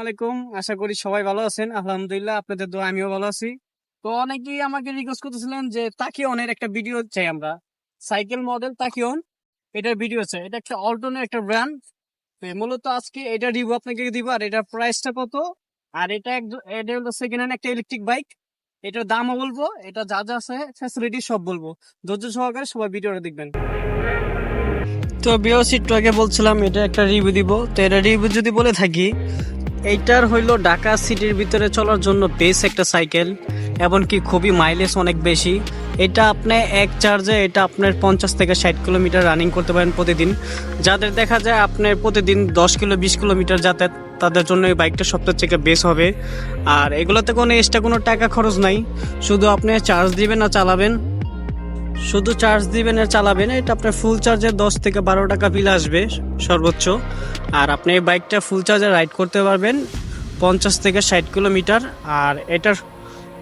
আলাইকুম, আশা করি সবাই ভালো আছেন। আলহামদুলিল্লাহ, আপনাদের দোয়া আমিও ভালো আছি। তো অনেকেই আমাকে রিকোয়েস্ট করতেছিলেন যে তাকিওনের একটা ভিডিও চাই আমরা, সাইকেল মডেল তাকিওন, এটার ভিডিও চাই। এটা একটা অল্টনের একটা ব্র্যান্ড। মূলত আজকে এটা রিভিউ আপনাকে দিব, আর এটার প্রাইসটা কত, আর এটা হলো সেকেন্ড হ্যান্ড একটা ইলেকট্রিক বাইক। এটার দামও বলবো, এটা যা যা আছে ফ্যাসিলিটি সব বলবো। ধৈর্য সহকারে সবাই ভিডিওটা দেখবেন। তো বিওসি একটু আগে বলছিলাম এটা একটা রিভিউ দিব। তো এটা রিভিউ যদি বলে থাকি, এইটার হইলো ঢাকা সিটির ভিতরে চলার জন্য বেস্ট একটা সাইকেল, এমনকি খুবই মাইলেজ অনেক বেশি। এটা আপনি এক চার্জে এটা আপনার 50 থেকে 60 কিলোমিটার রানিং করতে পারেন প্রতিদিন। যাদের দেখা যায় আপনার প্রতিদিন 10 কিলো 20 কিলোমিটার যাতায়াত, তাদের জন্য এই বাইকটা সবথেকে থেকে বেস্ট হবে। আর এগুলোতে কোনো এক্সট্রা কোনো টাকা খরচ নাই, শুধু আপনি চার্জ দিবেন আর চালাবেন। শুধু চার্জ দিবেন আর চালাবেন। এটা আপনার ফুল চার্জে 10 থেকে 12 টাকা বিল আসবে সর্বোচ্চ। আর আপনি এই বাইকটা ফুল চার্জে রাইড করতে পারবেন 50 থেকে 60 কিলোমিটার। আর এটার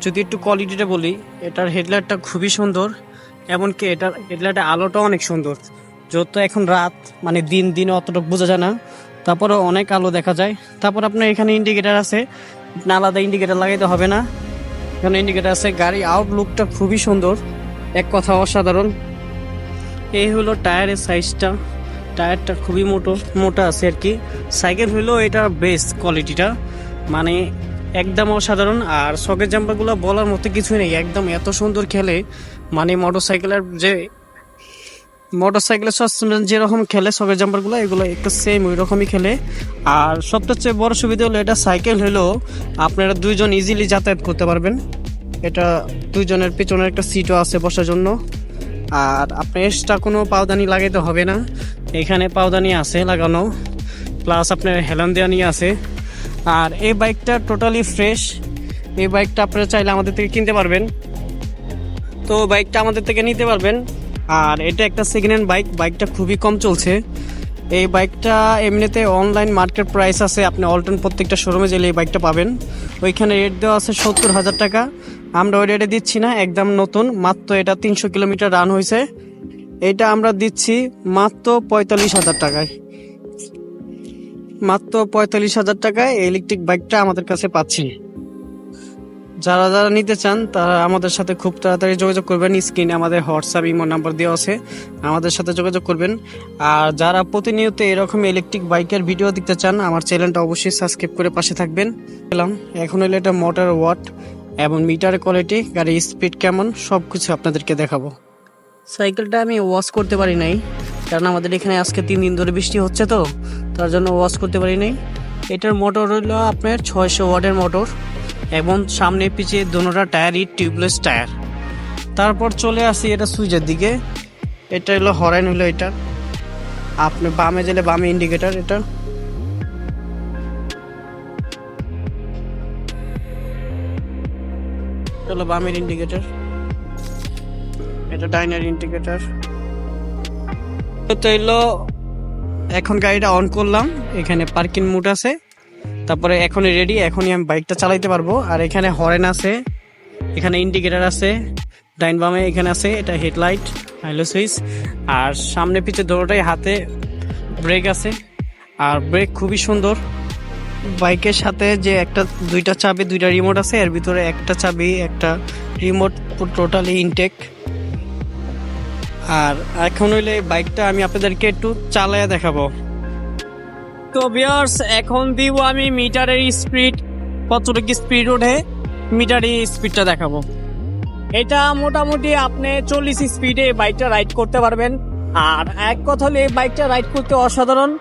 যদি একটু কোয়ালিটিটা বলি, এটার হেডলাইটটা খুবই সুন্দর, এমনকি এটার হেডলাইটের আলোটাও অনেক সুন্দর। যত এখন রাত, মানে দিন দিন অতটুকু বোঝা যায় না, তারপরে অনেক আলো দেখা যায়। তারপর আপনার এখানে ইন্ডিকেটার আছে, আপনার আলাদা ইন্ডিকেটার লাগাইতে হবে না, এখানে ইন্ডিকেটার আছে। গাড়ি আউটলুকটা খুবই সুন্দর, এক কথা অসাধারণ। এই হলো টায়ারের সাইজটা, টায়ারটা খুবই মোটা আছে আর কি। সাইকেল হলো এটা বেস্ট কোয়ালিটিটা, মানে একদম অসাধারণ। আর সকেট জাম্পারগুলো বলার মতো কিছুই নেই, একদম এত সুন্দর খেলে। মানে মোটরসাইকেলের সাসপেনশন যেরকম খেলে সকেট জাম্পারগুলো, এগুলো একটু সেম ওই রকমই খেলে। আর সবচেয়ে বড় সুবিধা হলো এটা সাইকেল হলো আপনারা দুইজন ইজিলি যাতায়াত করতে পারবেন। এটা দুইজনের পিছনের একটা সিটও আছে বসার জন্য। আর আপনি এক্সট্রা কোনো পাওদানি লাগাইতে হবে না, এখানে পাওদানি আছে লাগানো, প্লাস আপনার হেলান দেওয়ানি আছে। আর এই বাইকটা টোটালি ফ্রেশ। এই বাইকটা আপনারা চাইলে আমাদের থেকে কিনতে পারবেন, তো বাইকটা আমাদের থেকে নিতে পারবেন। আর এটা একটা সেকেন্ড হ্যান্ড বাইক, বাইকটা খুবই কম চলছে। এই বাইকটা এমনিতে অনলাইন মার্কেট প্রাইস আছে, আপনি অল্টন প্রত্যেকটা শোরুমে গেলে এই বাইকটা পাবেন। ওইখানে রেট দেওয়া আছে 70,000 টাকা। আমরা ওই রেটে দিচ্ছি না, একদম নতুন, মাত্র এটা 300 কিলোমিটার রান হয়েছে। এটা আমরা দিচ্ছি মাত্র 45,000 টাকায়। মাত্র 45,000 টাকায় ইলেকট্রিক বাইকটা আমাদের কাছে পাচ্ছি। যারা যারা নিতে চান তারা আমাদের সাথে খুব তাড়াতাড়ি যোগাযোগ করবেন। স্ক্রিনে আমাদের হোয়াটসঅ্যাপ ইমো নাম্বার দেওয়া আছে, আমাদের সাথে যোগাযোগ করবেন। আর যারা প্রতিনিয়ত এরকম ইলেকট্রিক বাইকের ভিডিও দেখতে চান, আমার চ্যানেলটা অবশ্যই সাবস্ক্রাইব করে পাশে থাকবেন। এখন হলো এটা মোটর ওয়াট এবং মিটার কোয়ালিটি, গাড়ির স্পিড কেমন, সব কিছু আপনাদেরকে দেখাবো। সাইকেলটা আমি ওয়াশ করতে পারি নাই, কারণ আমাদের এখানে আজকে 3 দিন ধরে বৃষ্টি হচ্ছে, তো তার জন্য ওয়াশ করতে পারি নাই। এটার মোটর হলো আপনার 600 ওয়াটের মোটর, এবং সামনে পিছিয়ে দোনোটা টায়ারই টিউবলেস টায়ার। তারপর চলে আসি এটা সুইচের দিকে। এটা হলো হর্ন, হলো এটা আপনি বামে গেলে বামে ইন্ডিকেটার, এটা হলো বামের ইন্ডিকেটার, এটা ডাইনার ইন্ডিকেটার। তো হলো এখন গাড়িটা অন করলাম, এখানে পার্কিং মোড আছে। তারপরে এখনই রেডি, এখনই আমি বাইকটা চালাইতে পারবো। আর এখানে হর্ন আছে, এখানে ইন্ডিকেটার আছে, ডাইন বামে এখানে আছে, এটা হেডলাইট, হাইলো সুইচ। আর সামনে পিছে দুটোটাই হাতে ব্রেক আছে, আর ব্রেক খুবই সুন্দর। বাইকের সাথে যে দুইটা চাবি, দুইটা রিমোট আছে, এর ভিতরে একটা চাবি একটা রিমোট, টোটালি ইনটেক। আর এখন হইলে বাইকটা আমি আপনাদেরকে একটু চালায়া দেখাবো। তো ভিউয়ার্স, এখন দিব আমি মিটারের স্পিড, কতটুকু স্পিড ওঠে মিটারের স্পিডটা দেখাবো। এটা মোটামুটি আপনি 40 স্পিডে বাইকটা রাইড করতে পারবেন। আর এক কথা হলে এই বাইকটা রাইড করতে অসাধারণ,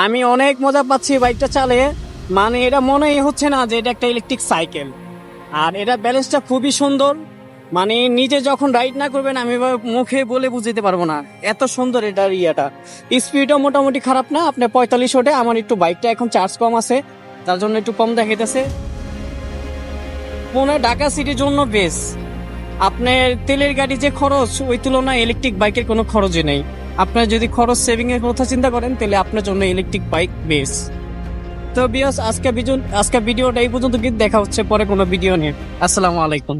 আমি অনেক মজা পাচ্ছি বাইকটা চালিয়ে। মানে এটা মনেই হচ্ছে না যে এটা একটা ইলেকট্রিক সাইকেল। আর এটা ব্যালেন্সটা খুবই সুন্দর, মানে নিজে যখন রাইড না করবেন আমি মুখে বলে বুঝতে পারবো না, এত সুন্দর এটার ইয়েটা। স্পিডও মোটামুটি খারাপ না, আপনার 45 ওঠে। আমার একটু বাইকটা এখন চার্জ কম আছে, তার জন্য একটু কম দেখাইতেছে। মনে হয় ঢাকা সিটির জন্য বেশ। আপনার তেলের গাড়ি যে খরচ, ওই তুলনায় ইলেকট্রিক বাইকের কোনো খরচই নেই। আপনার যদি খরচ সেভিং এর কথা চিন্তা করেন, তাহলে আপনার জন্য ইলেকট্রিক বাইক বেশ। তো বিয়াস, আজকে ভিডিওটা এই পর্যন্ত, দেখা হচ্ছে পরে কোনো ভিডিও নিয়ে। আসসালামু আলাইকুম।